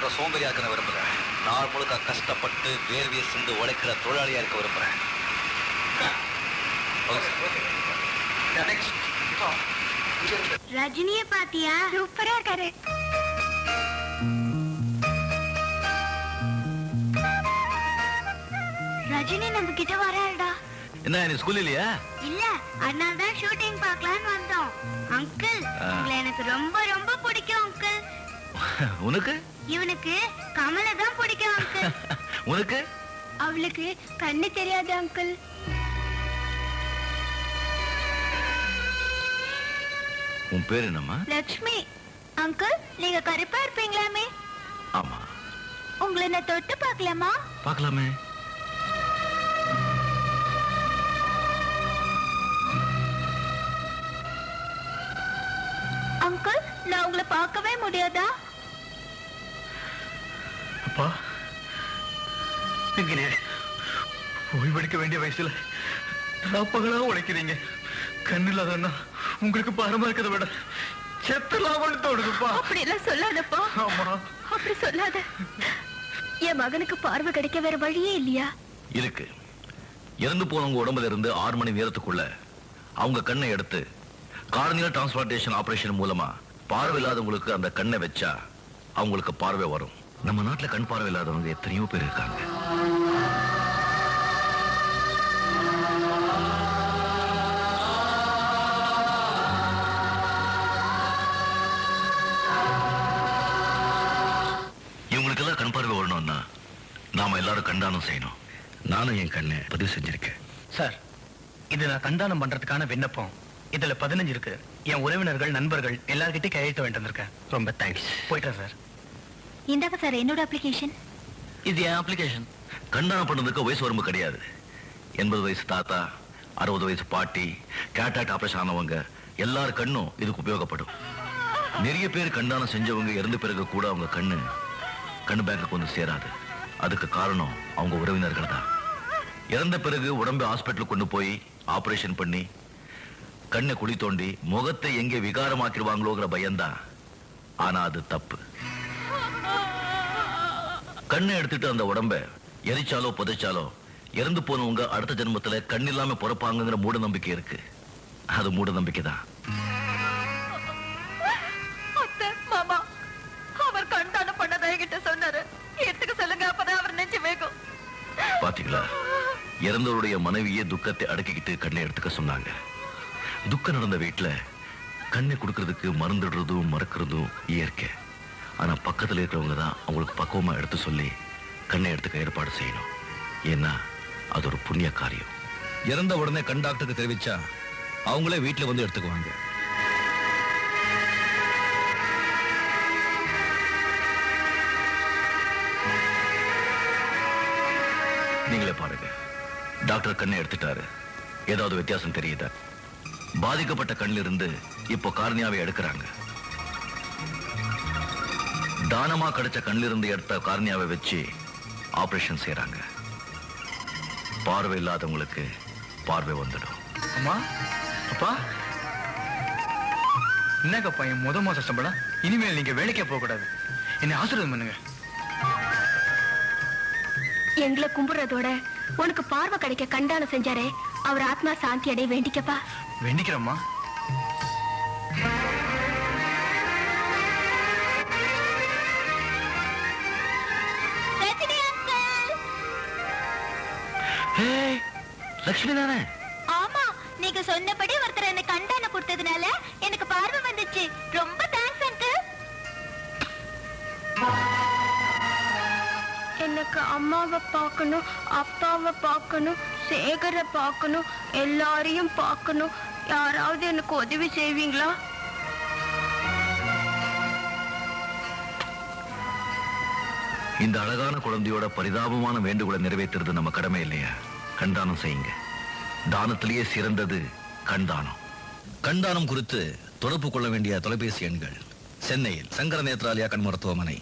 முழுக்க சோம்பேறியா இருக்க விரும்புறேன். நாள் முழுக்க கஷ்டப்பட்டு வேர்வியை சிந்து உழைக்கிற தொழிலாளியா இருக்க விரும்புறேன். ரஜினிய பாத்தியா? சூப்பரா இருக்காரு. ரஜினி நம்ம கிட்ட வராடா. என்ன நீ ஸ்கூல் இல்லையா? இல்ல, அதனால தான் ஷூட்டிங் பார்க்கலாம்னு வந்தோம். அங்கிள், உங்களை எனக்கு ரொம்ப ரொம்ப பிடிக்கும் அங்கிள். உனக்கு? இவனுக்கு கமலை தான் பிடிக்கும் அங்கிள். உனக்கு? அவளுக்கு கண்ணு தெரியாது அங்கிள். உன் பேர் என்னம்மா? லட்சுமி. அங்கிள், நீங்க கருப்பா இருப்பீங்களாமே? ஆமா. உங்களை நான் தொட்டு பார்க்கலாமா? பார்க்கலாமே. அங்கிள், நான் உங்களை பார்க்கவே முடியாதா? அப்பா, நீங்க ஓய்வெடுக்க வேண்டிய வயசுல ராப்பகலா உழைக்கிறீங்க. கண்ணு இல்லாதன்னா உங்களுக்கு பாரமா இருக்கிறத விட செத்தலாமன்னு தோணுதுப்பா. அப்படி எல்லாம் சொல்லாதப்பா. ஆமா, அப்படி சொல்லாத. என் மகனுக்கு பார்வை கிடைக்க வேற வழியே இல்லையா? இருக்கு. இறந்து போனவங்க உடம்புல இருந்து 6 மணி நேரத்துக்குள்ள அவங்க கண்ணை எடுத்து கார்னியல் டிரான்ஸ்பிளான்டேஷன் ஆபரேஷன் மூலமா பார்வை இல்லாதவங்களுக்கு அந்த கண்ணை வச்சா அவங்களுக்கு பார்வை வரும். நம்ம நாட்டுல கண் பார்வை இல்லாதவங்க எத்தனையோ பேர் இருக்காங்க. இவங்களுக்கெல்லாம் கண் பார்வை வரணும்னா நாம எல்லாரும் கண்தானம் செய்யணும். நானும் என் கண்ணை பதிவு செஞ்சிருக்கேன். சார், இது நான் கண்தானம் பண்றதுக்கான விண்ணப்பம். இதுல 15 இருக்கு. என் உறவினர்கள், நண்பர்கள் எல்லார்கிட்டையும் கையெழுத்த வேண்டி வந்திருக்கேன். ரொம்ப தேங்க்ஸ். போயிட்டேன் சார். இந்தாங்க சார் என்னோட அப்ளிகேஷன். இது என் அப்ளிகேஷன். கண்தானம் பண்ணதுக்கு வயசு வரம்பு கிடையாது. 80 வயசு தாத்தா, 60 வயசு பாட்டி, கேட்ராக்ட் ஆபரேஷன் ஆனவங்க எல்லார் கண்ணும் இதுக்கு உபயோகப்படும். நிறைய பேர் கண்தானம் செஞ்சவங்க இறந்த பிறகு கூட அவங்க கண்ணு பேங்குக்கு வந்து சேராது. அதுக்கு காரணம் அவங்க உறவினர்கள் தான். இறந்த பிறகு உடம்பு ஹாஸ்பிட்டலுக்கு கொண்டு போய் ஆபரேஷன் பண்ணி கண்ணை குழி தோண்டி முகத்தை எங்கே விகாரமாக்கிடுவாங்களோங்கிற பயம்தான். ஆனா அது தப்பு. கண்ணை எடுத்துட்டு அந்த உடம்ப எரிச்சாலோ புதைச்சாலோ இறந்து போனவங்க அடுத்த ஜென்மத்துல கண் இல்லாம பிறப்பாங்கிற மூட நம்பிக்கை இருக்கு. அது மூட நம்பிக்கை தான். மாமா, அவர் கண்தானம் பண்ணதை என்கிட்ட சொன்னாரு. எடுத்துக்க சொல்லுங்க, அப்பதான் அவர் நெஞ்சு வேகும். பாத்தீங்களா, இறந்தவருடைய மனைவியே துக்கத்தை அடக்கிக்கிட்டு கண்ணை எடுத்துக்க சொன்னாங்க. துக்கம் நடந்த வீட்டுல கண்ணை கொடுக்கறதுக்கு மருந்துடுறதும் மறக்கிறதும் இயற்கை. ஆனா பக்கத்துல இருக்கிறவங்க தான் அவங்களுக்கு பக்குவமா எடுத்து சொல்லி கண்ணை எடுத்துக்க ஏற்பாடு செய்யணும். ஏன்னா அது ஒரு புண்ணிய காரியம். இறந்த உடனே கண் டாக்டருக்கு தெரிவிச்சா அவங்களே வீட்டுல வந்து எடுத்துக்குவாங்க. நீங்களே பாருங்க. டாக்டர் கண்ணை எடுத்துட்டாரு. ஏதாவது வித்தியாசம் தெரியுதா? பாதிக்கப்பட்ட கண்ணில் இருந்து இப்போ கார்னியாவை எடுக்கிறாங்க. தானமா கிடைச்ச கண்ணில் இருந்து எடுத்த கார்னியாவை வச்சு ஆபரேஷன் செய்யறாங்க. பார்வை இல்லாதவங்களுக்கு பார்வை வந்துடும். அம்மா, அப்பா, என்னங்கப்பா என் மாச சம்பளம்? இனிமேல் நீங்க வேலைக்கே போக கூடாது. என்னை ஆசீர்வாதம் பண்ணுங்க. எங்களை கும்பிடுறதோட உனக்கு பார்வை கிடைக்க கண்தானம் செஞ்சாரே, அவர் ஆத்மா சாந்தி அடைய வேண்டிக்கப்பா. வேண்டிக்கிறோம்மா. லட்சுமி தானே? ஆமா, நீங்க சொன்னபடி ஒருத்தர் என்ன கண்தானம் கொடுத்ததுனால எனக்கு பார்வை வந்துச்சு. ரொம்ப தேங்க்ஸ் அங்கிள். எனக்கு அம்மாவை பார்க்கணும், அப்பாவை பார்க்கணும், சேகரை பார்க்கணும், எல்லாரையும் பார்க்கணும். யாராவது எனக்கு உதவி செய்வீங்களா? இந்த அழகான குழந்தையோட பரிதாபமான வேண்டுகோளை நிறைவேற்றுறது நம்ம கடமை இல்லையா? கண்தானம் செய்யுங்க. தானத்திலேயே சிறந்தது கண்தானம். கண்தானம் குறித்து தொடர்பு கொள்ள வேண்டிய தொலைபேசி எண்கள்: சென்னையில் சங்கர நேத்ராலயா கண் மருத்துவமனை,